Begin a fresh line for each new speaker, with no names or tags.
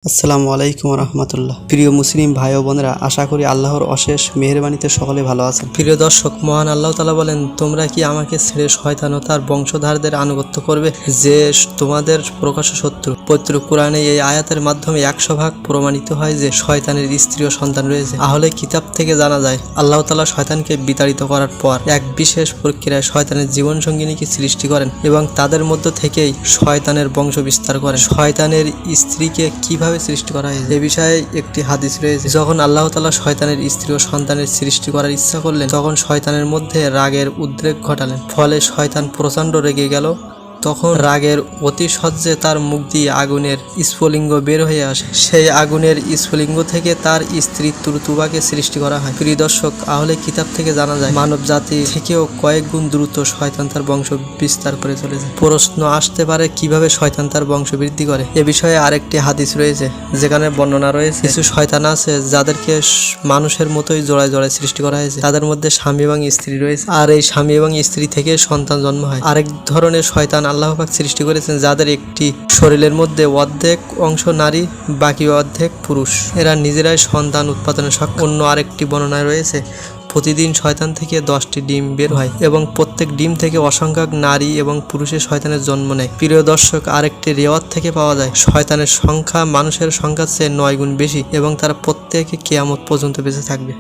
আসসালামু আলাইকুম রহমতুল্লাহ। প্রিয় মুসলিম ভাই ও বোনেরা, আশা করি আল্লাহর অশেষ মেহেরবানিতে সকলে ভালো আছেন। প্রিয় দর্শক, মহান আল্লাহ তাআলা বলেন, তোমরা কি আমাকে ছেড়ে শয়তান ও তার বংশধারদের আনুগত্য করবে, যে তোমাদের প্রকাশ্য শত্রু। পবিত্র কোরআনে এই আয়াতের মাধ্যমে 100% প্রমাণিত হয় যে শয়তানের স্ত্রী ও সন্তান রয়েছে। আহলে কিতাব থেকে জানা যায়, আল্লাহ তাআলা শয়তানকে বিতাড়িত করার পর এক বিশেষ প্রক্রিয়ায় শয়তানের জীবন সঙ্গিনীকে সৃষ্টি করেন এবং তাদের মধ্য থেকেই শয়তানের বংশ বিস্তার করেন। শয়তানের স্ত্রীকে কিভাবে সৃষ্টি করা হয়েছে এ বিষয়ে একটি হাদিস রয়েছে। যখন আল্লাহ তাআলা শয়তানের স্ত্রী ও সন্তানের সৃষ্টি করার ইচ্ছা করলেন, তখন শয়তানের মধ্যে রাগের উদ্রেক ঘটালেন। ফলে শয়তান প্রচণ্ড রেগে গেল। তখন রাগের অতিশয্যে তার মুখ দিয়ে আগুনের স্ফুলিঙ্গ বের হয়ে আসে। সেই আগুনের স্ফুলিঙ্গ থেকে তার স্ত্রী তুরতুবাকে সৃষ্টি করা হয়। প্রিয় দর্শক, আহলে কিতাব থেকে জানা যায়, মানব জাতি থেকেও কয়েক গুণ দ্রুত শয়তান তার বংশ বিস্তার করে চলেছে। প্রশ্ন আসতে পারে, কিভাবে শয়তান তার বংশ বৃদ্ধি করে। এ বিষয়ে আরেকটি হাদিস রয়েছে, যেখানে বর্ণনা রয়েছে কিছু শয়তান আছে যাদেরকে মানুষের মতোই জোড়ায় জোড়ায় সৃষ্টি করা হয়েছে। তাদের মধ্যে স্বামী এবং স্ত্রী রয়েছে, আর এই স্বামী এবং স্ত্রী থেকে সন্তান জন্ম হয়। আরেক ধরনের শয়তান আল্লাহ পাক সৃষ্টি করেছেন, যাদের একটি শরীরের মধ্যে অর্ধেক অংশ নারী, বাকি অর্ধেক পুরুষ। এরা নিজেরাই সন্তান উৎপাদনে সক্ষম। অন্য আরেকটি বর্ণনায় রয়েছে, প্রতিদিন শয়তান থেকে 10টি ডিম বের হয় এবং প্রত্যেক ডিম থেকে অসংখ্য নারী এবং পুরুষের শয়তানের জন্ম নেয়। প্রিয় দর্শক, আরেকটি রিওয়ায়াত থেকে পাওয়া যায়, শয়তানের সংখ্যা মানুষের সংখ্যার চেয়ে 9 গুণ বেশি এবং তারা প্রত্যেকে কিয়ামত পর্যন্ত বেঁচে থাকবে।